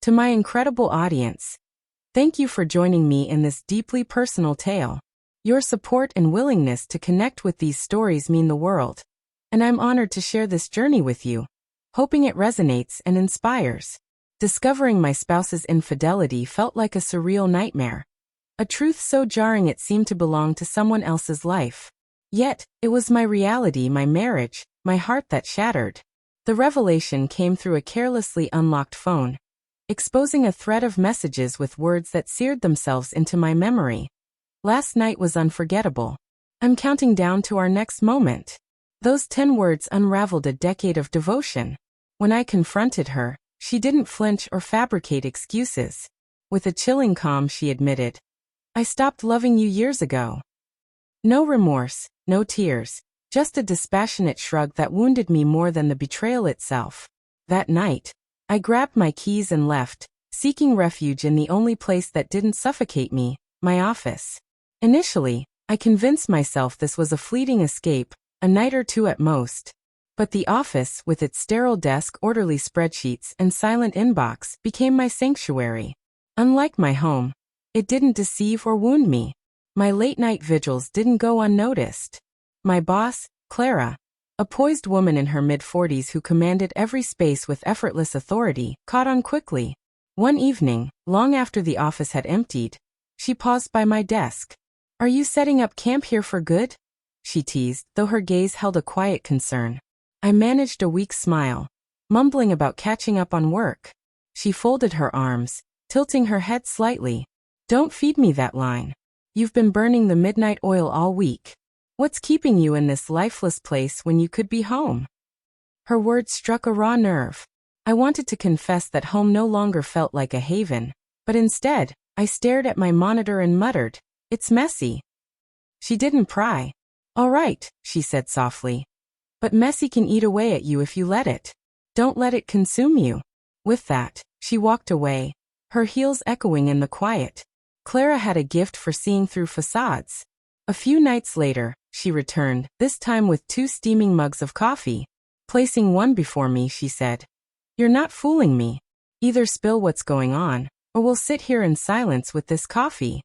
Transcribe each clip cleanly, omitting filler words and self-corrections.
To my incredible audience, thank you for joining me in this deeply personal tale. Your support and willingness to connect with these stories mean the world, and I'm honored to share this journey with you, hoping it resonates and inspires. Discovering my spouse's infidelity felt like a surreal nightmare, a truth so jarring it seemed to belong to someone else's life. Yet, it was my reality, my marriage, my heart that shattered. The revelation came through a carelessly unlocked phone, exposing a thread of messages with words that seared themselves into my memory. Last night was unforgettable. I'm counting down to our next moment. Those 10 words unraveled a decade of devotion. When I confronted her, she didn't flinch or fabricate excuses. With a chilling calm, she admitted, "I stopped loving you years ago." No remorse, no tears, just a dispassionate shrug that wounded me more than the betrayal itself. That night, I grabbed my keys and left, seeking refuge in the only place that didn't suffocate me, my office. Initially, I convinced myself this was a fleeting escape, a night or two at most. But the office, with its sterile desk, orderly spreadsheets, and silent inbox, became my sanctuary. Unlike my home, it didn't deceive or wound me. My late-night vigils didn't go unnoticed. My boss, Clara, a poised woman in her mid-40s who commanded every space with effortless authority, caught on quickly. One evening, long after the office had emptied, she paused by my desk. "Are you setting up camp here for good?" she teased, though her gaze held a quiet concern. I managed a weak smile, mumbling about catching up on work. She folded her arms, tilting her head slightly. "Don't feed me that line. You've been burning the midnight oil all week. What's keeping you in this lifeless place when you could be home?" Her words struck a raw nerve. I wanted to confess that home no longer felt like a haven, but instead, I stared at my monitor and muttered, "It's messy." She didn't pry. "All right," she said softly. "But messy can eat away at you if you let it. Don't let it consume you." With that, she walked away, her heels echoing in the quiet. Clara had a gift for seeing through facades. A few nights later, she returned, this time with 2 steaming mugs of coffee. Placing one before me, she said, "You're not fooling me. Either spill what's going on, or we'll sit here in silence with this coffee."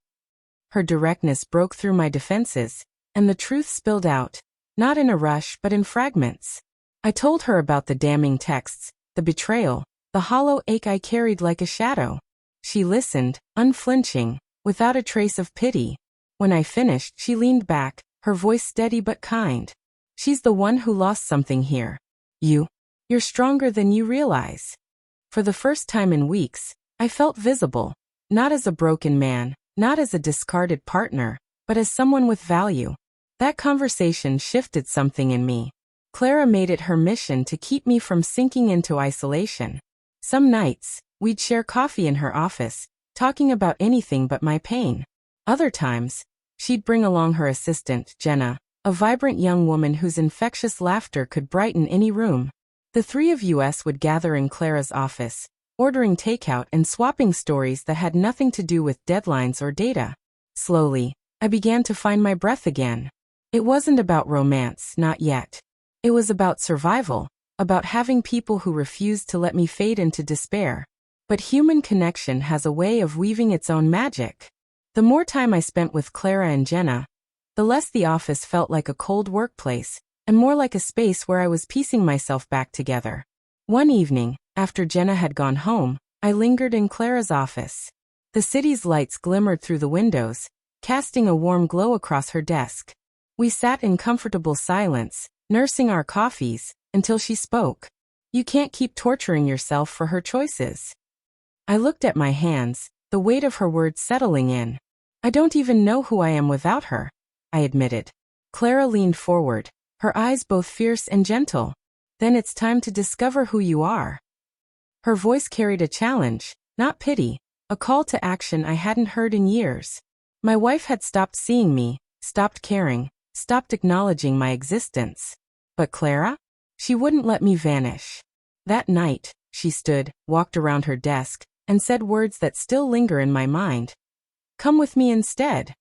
Her directness broke through my defenses, and the truth spilled out, not in a rush but in fragments. I told her about the damning texts, the betrayal, the hollow ache I carried like a shadow. She listened, unflinching, without a trace of pity. When I finished, she leaned back, her voice steady but kind. "She's the one who lost something here. You're stronger than you realize." For the first time in weeks, I felt visible, not as a broken man, not as a discarded partner, but as someone with value. That conversation shifted something in me. Clara made it her mission to keep me from sinking into isolation. Some nights, we'd share coffee in her office, talking about anything but my pain. Other times, she'd bring along her assistant, Jenna, a vibrant young woman whose infectious laughter could brighten any room. The 3 of us would gather in Clara's office, ordering takeout and swapping stories that had nothing to do with deadlines or data. Slowly, I began to find my breath again. It wasn't about romance, not yet. It was about survival, about having people who refused to let me fade into despair. But human connection has a way of weaving its own magic. The more time I spent with Clara and Jenna, the less the office felt like a cold workplace, and more like a space where I was piecing myself back together. One evening, after Jenna had gone home, I lingered in Clara's office. The city's lights glimmered through the windows, casting a warm glow across her desk. We sat in comfortable silence, nursing our coffees, until she spoke. "You can't keep torturing yourself for her choices." I looked at my hands, the weight of her words settling in. "I don't even know who I am without her," I admitted. Clara leaned forward, her eyes both fierce and gentle. "Then it's time to discover who you are." Her voice carried a challenge, not pity, a call to action I hadn't heard in years. My wife had stopped seeing me, stopped caring, stopped acknowledging my existence. But Clara? She wouldn't let me vanish. That night, she stood, walked around her desk, and said words that still linger in my mind. "Come with me instead."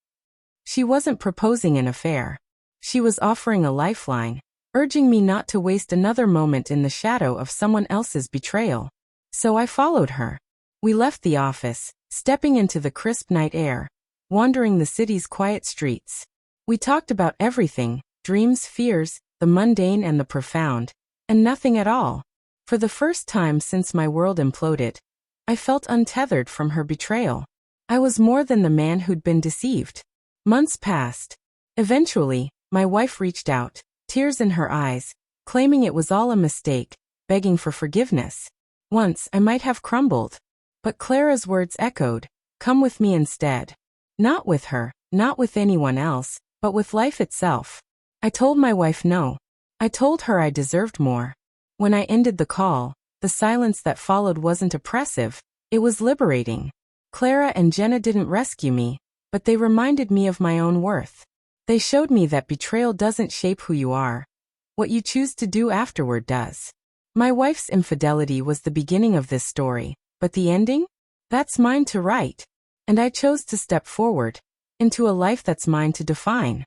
She wasn't proposing an affair. She was offering a lifeline, urging me not to waste another moment in the shadow of someone else's betrayal. So I followed her. We left the office, stepping into the crisp night air, wandering the city's quiet streets. We talked about everything, dreams, fears, the mundane and the profound, and nothing at all. For the first time since my world imploded, I felt untethered from her betrayal. I was more than the man who'd been deceived. Months passed. Eventually, my wife reached out, tears in her eyes, claiming it was all a mistake, begging for forgiveness. Once I might have crumbled. But Clara's words echoed, "Come with me instead." Not with her, not with anyone else, but with life itself. I told my wife no. I told her I deserved more. When I ended the call, the silence that followed wasn't oppressive, it was liberating. Clara and Jenna didn't rescue me, but they reminded me of my own worth. They showed me that betrayal doesn't shape who you are. What you choose to do afterward does. My wife's infidelity was the beginning of this story, but the ending? That's mine to write. And I chose to step forward, into a life that's mine to define.